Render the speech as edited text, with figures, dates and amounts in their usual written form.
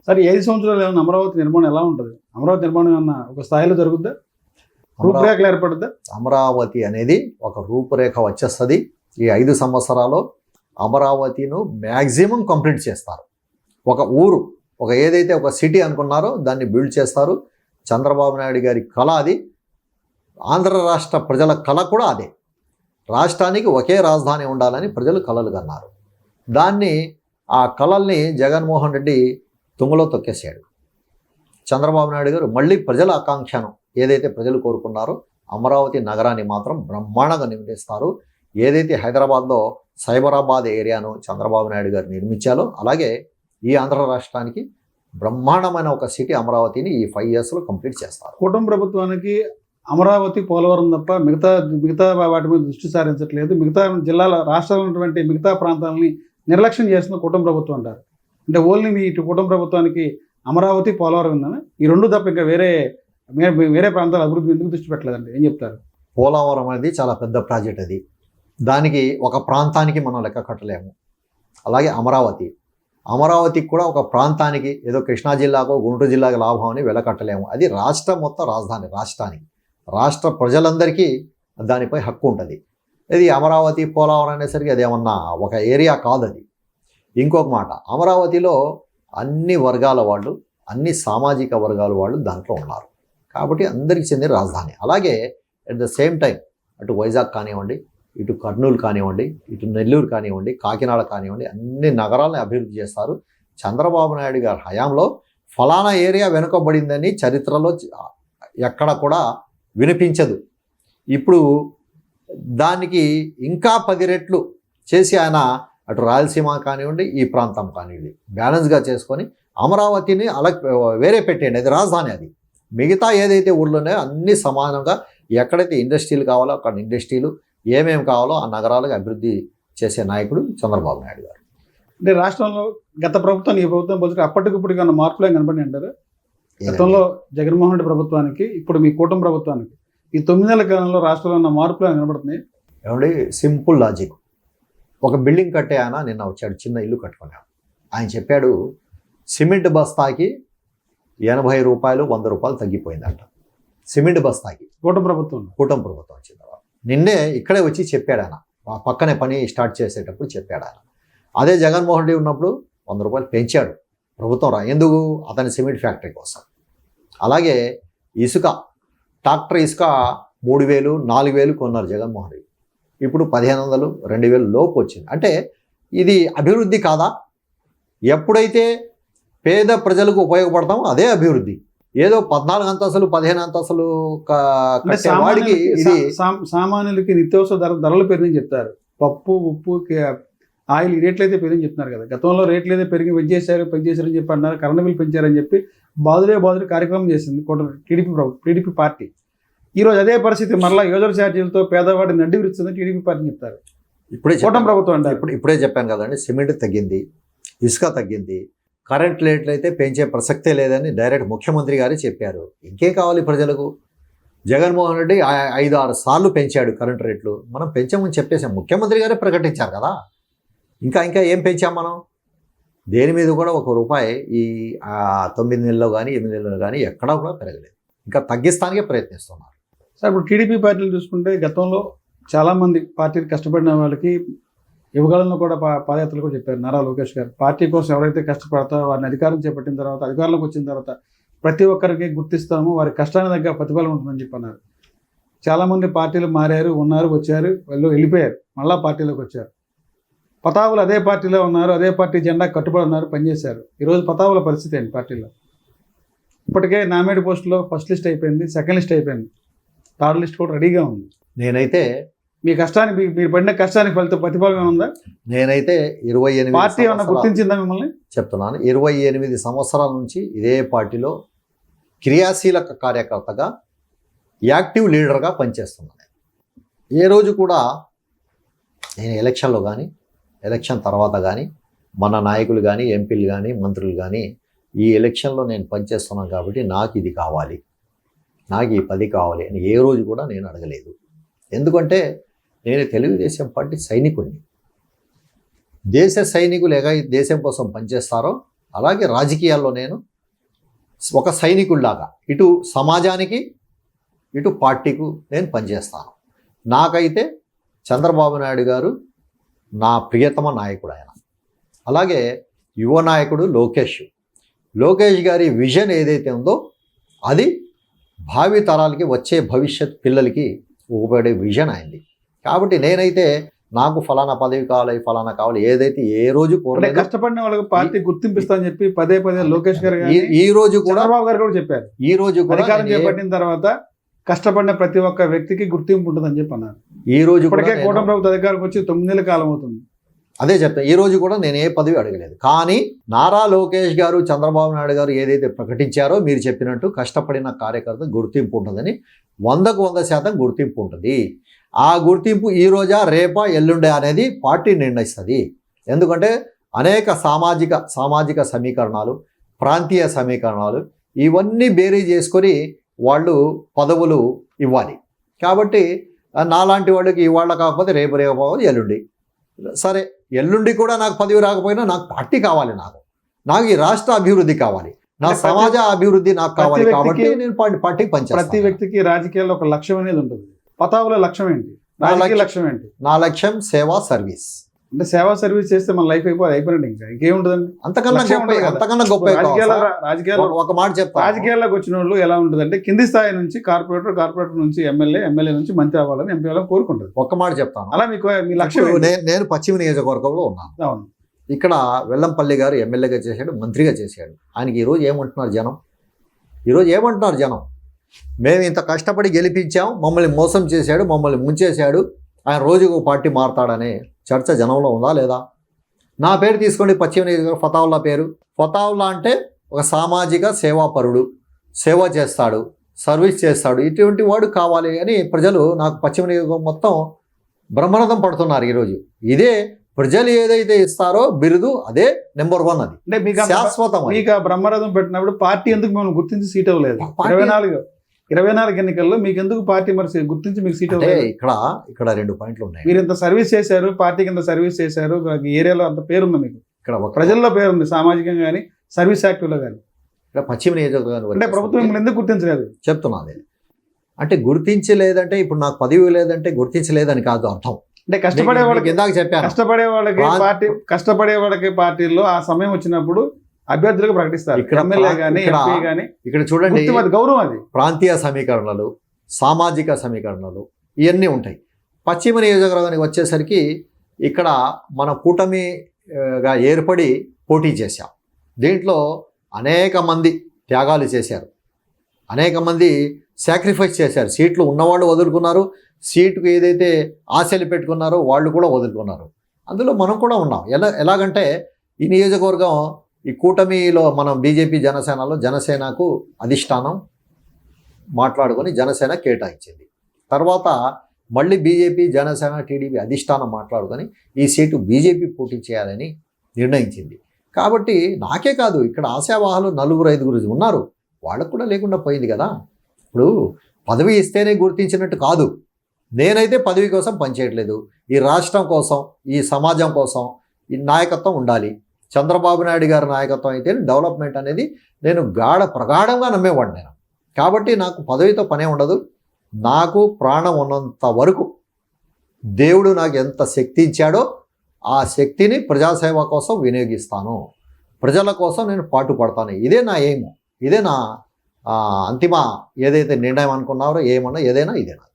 సరే 5 సంవత్సరాలు ఏమన్నా అమరావతి నిర్మాణం ఎలా ఉంటుంది? అమరావతి నిర్మాణం ఏమన్నా ఒక స్థాయిలో జరుగుద్దా? రూపురేఖలు ఏర్పడుద్దా? అమరావతి అనేది ఒక రూపురేఖ వచ్చేస్తుంది. ఈ 5 సంవత్సరాలు అమరావతిను మ్యాక్సిమం కంప్లీట్ చేస్తారు. ఒక ఊరు, ఏదైతే ఒక సిటీ అనుకున్నారో దాన్ని బిల్డ్ చేస్తారు. చంద్రబాబు నాయుడు గారి కళ అది. ఆంధ్ర రాష్ట్ర ప్రజల కళ కూడా అదే. రాష్ట్రానికి ఒకే రాజధాని ఉండాలని ప్రజలు కలలు కన్నారు. దాన్ని, ఆ కళల్ని జగన్మోహన్ రెడ్డి తుంగలో తొక్కేసాడు. చంద్రబాబు నాయుడు గారు మళ్ళీ ప్రజల ఆకాంక్షను ఏదైతే ప్రజలు కోరుకున్నారో అమరావతి నగరాన్ని మాత్రం బ్రహ్మాండంగా నిర్మిస్తారు. ఏదైతే హైదరాబాద్లో సైబరాబాద్ ఏరియాను చంద్రబాబు నాయుడు గారు నిర్మించాలో అలాగే ఈ ఆంధ్ర రాష్ట్రానికి బ్రహ్మాండమైన ఒక సిటీ అమరావతిని ఈ 5 yearsలో కంప్లీట్ చేస్తారు. కుటుంబ ప్రభుత్వానికి అమరావతి, పోలవరం తప్ప మిగతా వాటి మీద దృష్టి సారించట్లేదు. మిగతా జిల్లాల, రాష్ట్రాలు ఉన్నటువంటి మిగతా ప్రాంతాలని నిర్లక్ష్యం చేస్తున్న కుటుంబ ప్రభుత్వం అంటారు. అంటే ఓన్లీ మీ ఇటు కుటుంబ ప్రభుత్వానికి అమరావతి, పోలవరం ఉందని, ఈ 2 తప్ప ఇంకా వేరే ప్రాంతాల అభివృద్ధి ఎందుకు దృష్టి పెట్టలేదండి? ఏం చెప్తారు? పోలవరం అనేది చాలా పెద్ద ప్రాజెక్ట్. అది దానికి ఒక ప్రాంతానికి మనం లెక్క కట్టలేము. అలాగే అమరావతికి కూడా ఒక ప్రాంతానికి ఏదో కృష్ణా జిల్లాకో గుంటూరు జిల్లాకు లాభం అని వెలకట్టలేము. అది రాష్ట్రం మొత్తం రాజధాని. రాష్ట్ర ప్రజలందరికీ దానిపై హక్కు ఉంటుంది. ఇది అమరావతి, పోలవరం అనేసరికి అదేమన్నా ఒక ఏరియా కాదు. అది ఇంకొక మాట, అమరావతిలో అన్ని వర్గాల వాళ్ళు, అన్ని సామాజిక వర్గాల వాళ్ళు దాంట్లో ఉన్నారు కాబట్టి అందరికీ చెందిన రాజధాని. అలాగే అట్ ద సేమ్ టైం అటు వైజాగ్ కానివ్వండి, ఇటు కర్నూలు కానివ్వండి, ఇటు నెల్లూరు కానివ్వండి, కాకినాడ కానివ్వండి, అన్ని నగరాలను అభివృద్ధి చేస్తారు. చంద్రబాబు నాయుడు గారి హయాంలో ఫలానా ఏరియా వెనుకబడిందని చరిత్రలో ఎక్కడ కూడా వినిపించదు. ఇప్పుడు దానికి ఇంకా 10 రెట్లు చేసి ఆయన అటు రాయలసీమ కానివ్వండి, ఈ ప్రాంతం కానివ్వండి బ్యాలెన్స్గా చేసుకొని అమరావతిని అలా వేరే పెట్టేయండి. అది రాజధాని. అది మిగతా ఏదైతే ఊళ్ళోనే అన్ని సమానంగా ఎక్కడైతే ఇండస్ట్రీలు కావాలో అక్కడ ఇండస్ట్రీలు, ఏమేమి కావాలో ఆ నగరాలకు అభివృద్ధి చేసే నాయకుడు చంద్రబాబు నాయుడు గారు. అంటే రాష్ట్రంలో గత ప్రభుత్వం, ఈ ప్రభుత్వం పోతే అప్పటికిప్పటికి ఉన్న మార్పులు ఏం కనపడి అంటారు? గతంలో జగన్మోహన్ రెడ్డి ప్రభుత్వానికి, ఇప్పుడు మీ కూటమి ప్రభుత్వానికి ఈ 9 నెలల కాలంలో రాష్ట్రంలో ఉన్న మార్పులు కనబడుతున్నాయి. ఏమండి, సింపుల్ లాజిక్. ఒక బిల్డింగ్ కట్టే ఆయన నిన్న వచ్చాడు, చిన్న ఇల్లు కట్టుకున్నాడు. ఆయన చెప్పాడు సిమెంట్ బస్తాకి 80 రూపాయలు 100 రూపాయలు తగ్గిపోయిందంట. సిమెంట్ బస్తాకి కూటమి ప్రభుత్వం వచ్చిన తర్వాత నిన్నే ఇక్కడే వచ్చి చెప్పాడు ఆయన. పక్కనే పని స్టార్ట్ చేసేటప్పుడు చెప్పాడు ఆయన. అదే జగన్మోహన్ రెడ్డి ఉన్నప్పుడు 100 రూపాయలు పెంచాడు ప్రభుత్వం. ఎందుకు? అతని సిమెంట్ ఫ్యాక్టరీ కోసం. అలాగే ట్రాక్టర్ ఇసుక 3000, 4000 కొన్నారు జగన్మోహన్ రెడ్డి. ఇప్పుడు 1500, 2000 లోపు వచ్చింది. అంటే ఇది అభివృద్ధి కాదా? ఎప్పుడైతే పేద ప్రజలకు ఉపయోగపడతామో అదే అభివృద్ధి. ఏదో 14 అంతస్తులు 15 అంతస్తులు వాడికి ఇది సామాన్యులకి నిత్యావసర ధరలు పెరిగి చెప్తారు. పప్పు, ఉప్పు, ఆయిల్ రేట్లు అయితే పెరిగి చెప్తున్నారు కదా. గతంలో రేట్లు అయితే పెంచేశారని చెప్పి అన్నారు. కరెంట్ బిల్ పెంచారని చెప్పి బాదులే కార్యక్రమం చేసింది టీడీపీ పార్టీ. ఈరోజు అదే పరిస్థితి మరలా యూజర్ ఛార్జీలతో పేదవాడిని నడ్డి విరుస్తుందని టీడీపీ పార్టీ చెప్తారు. కూటమి ప్రభుత్వం అంటే ఇప్పుడే చెప్పాను కదండి, సిమెంట్ తగ్గింది, ఇసుక తగ్గింది, కరెంట్ రేట్లు అయితే పెంచే ప్రసక్తే లేదని డైరెక్ట్ ముఖ్యమంత్రి గారే చెప్పారు. ఇంకేం కావాలి ప్రజలకు? జగన్మోహన్ రెడ్డి 5-6 సార్లు పెంచాడు కరెంట్ రేట్లు. మనం పెంచామని చెప్పేసాం, ముఖ్యమంత్రి గారే ప్రకటించారు కదా. ఇంకా ఏం పెంచాం మనం? దేని మీద కూడా ₹1 ఈ 9 నెలల్లో కానీ 8 నెలల్లో కానీ ఎక్కడా కూడా పెరగలేదు. ఇంకా తగ్గిస్తానికే ప్రయత్నిస్తున్నారు. సార్, ఇప్పుడు టీడీపీ పార్టీలు చూసుకుంటే గతంలో చాలామంది పార్టీకి కష్టపడిన వాళ్ళకి యువకాలంలో కూడా పాదయాత్రలు కూడా చెప్పారు నారా లోకేష్ గారు. పార్టీ కోసం ఎవరైతే కష్టపడతారో వారిని అధికారం చేపట్టిన తర్వాత, అధికారంలోకి వచ్చిన తర్వాత ప్రతి ఒక్కరికి గుర్తిస్తాము, వారి కష్టానికి తగ్గ ప్రతిఫలం ఉంటుందని చెప్పన్నారు. చాలామంది పార్టీలు మారారు, వచ్చారు, వెళ్ళిపోయారు, మళ్ళీ పార్టీలోకి వచ్చారు. పతావులు అదే పార్టీలో ఉన్నారు, అదే పార్టీ జెండా కట్టుబడి ఉన్నారు, పనిచేశారు. ఈరోజు పతావుల పరిస్థితి ఏంటి పార్టీలో? ఇప్పటికే నామినేట్ పోస్టులో ఫస్ట్ లిస్ట్ అయిపోయింది, సెకండ్ లిస్ట్ అయిపోయింది, థర్డ్ లిస్ట్ కూడా రెడీగా ఉంది. నేనైతే మీ కష్టానికి, మీరు పడిన కష్టానికి ప్రతిఫలం ఉందా? నేనైతే 28 పార్టీ ఏమన్నా గుర్తించిందా మిమ్మల్ని? చెప్తున్నాను, 28 సంవత్సరాల నుంచి ఇదే పార్టీలో క్రియాశీలక కార్యకర్తగా, యాక్టివ్ లీడర్గా పనిచేస్తున్నాను. ఏ రోజు కూడా నేను ఎలక్షన్లో కానీ, ఎలక్షన్ తర్వాత కానీ, మన నాయకులు కానీ, ఎంపీలు కానీ, మంత్రులు కానీ ఈ ఎలక్షన్లో నేను పనిచేస్తున్నాను కాబట్టి నాకు ఇది కావాలి, నాకు ఈ 10 కావాలి అని ఏ రోజు కూడా నేను అడగలేదు. ఎందుకంటే నేను తెలుగుదేశం పార్టీ సైనికుడిని. దేశ సైనికులు దేశం కోసం పనిచేస్తారో అలాగే రాజకీయాల్లో నేను ఒక సైనికుడిలాగా ఇటు సమాజానికి ఇటు పార్టీకు నేను పనిచేస్తాను. నాకైతే చంద్రబాబు నాయుడు గారు నా ప్రియతమ నాయకుడు ఆయన. అలాగే యువ నాయకుడు లోకేష్ గారి విజన్ ఏదైతే ఉందో అది భావి తరాలకి వచ్చే భవిష్యత్ పిల్లలకి ఉపయోగపడే విజన్ అయింది. కాబట్టి నేనైతే నాకు ఫలానా పదవి కావాలి, ఫలానా కావాలి ఏదైతే ఏ రోజు కోరలేదు. కష్టపడిన వాళ్ళకి పార్టీ గుర్తింపిస్తా అని చెప్పి పదే లోకేష్ గారు ఈ రోజు కూడా చంద్రబాబు గారు కూడా చెప్పారు. ఈ రోజు కూడా అధికారం చేపట్టిన తర్వాత కష్టపడిన ప్రతి ఒక్క వ్యక్తికి గుర్తింపు ఉంటుందని చెప్పి అన్నారు. ఈ రోజు ఇప్పటికే కూటమి ప్రభుత్వ అధికారికి వచ్చి 9 నెలల కాలం అవుతుంది. అదే చెప్తా, ఈ రోజు కూడా నేను ఏ పదవి అడగలేదు. కానీ నారా లోకేష్ గారు చంద్రబాబు నాయుడు గారు ఏదైతే ప్రకటించారో మీరు చెప్పినట్టు కష్టపడిన కార్యకర్త గుర్తింపు ఉంటుందని 100% గుర్తింపు ఉంటుంది. ఆ గుర్తింపు ఈ రోజా రేపా ఎల్లుండే అనేది పార్టీ నిర్ణయిస్తుంది. ఎందుకంటే అనేక సామాజిక సమీకరణాలు, ప్రాంతీయ సమీకరణాలు ఇవన్నీ బేరీ చేసుకొని వాళ్ళు పదవులు ఇవ్వాలి. కాబట్టి నాలాంటి వాళ్ళకి ఇవాళ కాకపోతే రేపు ఎల్లుండి, సరే ఎల్లుండి కూడా నాకు పదవి రాకపోయినా నాకు పార్టీ కావాలి, నాకు ఈ రాష్ట్ర అభివృద్ధి కావాలి, నా సమాజ అభివృద్ధి నాకు కావాలి. కాబట్టి నేను పార్టీకి పనిచేస్తాను. ప్రతి వ్యక్తికి రాజకీయాల్లో ఒక లక్ష్యం అనేది ఉంటుంది. పతావుల లక్ష్యం ఏంటి? లక్ష్యం ఏంటి? నా లక్ష్యం సేవా సర్వీస్. అంటే సేవా సర్వీస్ చేస్తే మన లైఫ్ అయిపోయినట్టు ఇంకా ఇంకేముంటుందండి. అంతకన్నా గొప్ప రాజకీయాల్లో ఒక మాట చెప్తా. రాజకీయాల్లోకి వచ్చిన వాళ్ళు ఎలా ఉంటుందంటే కింది స్థాయి నుంచి కార్పొరేటర్ నుంచి ఎమ్మెల్యే నుంచి మంత్రి అవ్వాలని ఎంపీ అవ్వాలని కోరుకుంటారు. ఒక్క మాట చెప్తాను. అలా మీకు మీ లక్ష్యం. నేను పశ్చిమ నియోజకవర్గంలో ఉన్నాను. అవును. ఇక్కడ వెల్లంపల్లి గారు ఎమ్మెల్యేగా చేశాడు, మంత్రిగా చేశాడు. ఆయనకి ఈరోజు ఏమంటున్నారు జనం? మేము ఇంత కష్టపడి గెలిపించాం, మమ్మల్ని మోసం చేశాడు, మమ్మల్ని ముంచేశాడు, ఆయన రోజుకు పార్టీ మారతాడనే చర్చ జనంలో ఉందా లేదా? నా పేరు తీసుకోండి, పశ్చిమ నియోజకవర్గం ఫతావుల్లా పేరు. ఫతావుల్లా అంటే ఒక సామాజిక సేవాపరుడు, సేవ చేస్తాడు, సర్వీస్ చేస్తాడు, ఇటువంటి వాడు కావాలి అని ప్రజలు నాకు పశ్చిమ నియోజకవర్గం మొత్తం బ్రహ్మరథం పడుతున్నారు. ఈరోజు ఇదే ప్రజలు ఏదైతే ఇస్తారో బిరుదు అదే నెంబర్ 1. అది అంటే మీకు శాశ్వతం. మీకు ఆ బ్రహ్మరథం పెట్టినప్పుడు పార్టీ ఎందుకు మేము గుర్తించి సీట్ అవ్వలేదు? 24 ఎన్నికల్లో మీకు ఎందుకు పార్టీ మరి గుర్తించి మీకు సీట్ అవ్వలేదు? ఇక్కడ 2 పాయింట్లు ఉన్నాయి. మీరు ఇంత సర్వీస్ చేశారు, పార్టీకి ఇంత సర్వీస్ చేశారు, ఏరియాలో అంత పేరుంది మీకు, ఇక్కడ ప్రజల్లో పేరుంది, సామాజికంగా కానీ సర్వీస్ యాక్టివ్లో కానీ. ఇక్కడ పశ్చిమ నియోజకవర్గం అంటే ప్రభుత్వం మిమ్మల్ని ఎందుకు గుర్తించలేదు చెప్తున్నది. అంటే గుర్తించలేదంటే ఇప్పుడు నాకు పదవి లేదంటే గుర్తించలేదని కాదు అర్థం. అంటే కష్టపడే వాళ్ళకి ఇందాక చెప్పాను, కష్టపడే వాళ్ళకి పార్టీల్లో ఆ సమయం వచ్చినప్పుడు అభ్యర్థులకు ప్రకటిస్తారు. ఇక్కడ చూడండి, గౌరవం అది. ప్రాంతీయ సమీకరణలు, సామాజిక సమీకరణలు ఇవన్నీ ఉంటాయి. పశ్చిమ నియోజకవర్గానికి వచ్చేసరికి ఇక్కడ మన కూటమిగా ఏర్పడి పోటీ చేశాం. దీంట్లో అనేక మంది త్యాగాలు చేశారు, అనేక మంది సాక్రిఫైస్ చేశారు. సీట్లు ఉన్నవాళ్ళు వదులుకున్నారు, సీటుకు ఏదైతే ఆశలు పెట్టుకున్నారో వాళ్ళు కూడా వదులుకున్నారు. అందులో మనం కూడా ఉన్నాం. ఎలాగంటే ఈ నియోజకవర్గం ఈ కూటమిలో మనం బీజేపీ జనసేనకు అధిష్టానం మాట్లాడుకొని జనసేన కేటాయించింది. తర్వాత మళ్ళీ బీజేపీ టీడీపీ అధిష్టానం మాట్లాడుకొని ఈ సీటు బీజేపీ పోటీ చేయాలని నిర్ణయించింది. కాబట్టి నాకే కాదు, ఇక్కడ ఆశావాహులు 4-5 ఉన్నారు, వాళ్ళకు కూడా లేకుండా పోయింది కదా. ఇప్పుడు పదవి ఇస్తేనే గుర్తించినట్టు కాదు. నేనైతే పదవి కోసం పనిచేయట్లేదు, ఈ రాష్ట్రం కోసం, ఈ సమాజం కోసం ఈ నాయకత్వం ఉండాలి. చంద్రబాబు నాయుడు గారి నాయకత్వం అయితే డెవలప్మెంట్ అనేది నేను ప్రగాఢంగా నమ్మేవాడు నేను. కాబట్టి నాకు పదవితో పనే ఉండదు. నాకు ప్రాణం ఉన్నంత వరకు దేవుడు నాకు ఎంత శక్తి ఇచ్చాడో ఆ శక్తిని ప్రజాసేవ కోసం వినియోగిస్తాను, ప్రజల కోసం నేను పాటుపడతాను. ఇదే నా ఎయిమ్, ఇదే నా అంతిమ ఏదైతే నిర్ణయం అనుకున్నారో ఏమన్నా ఏదైనా ఇదేనా.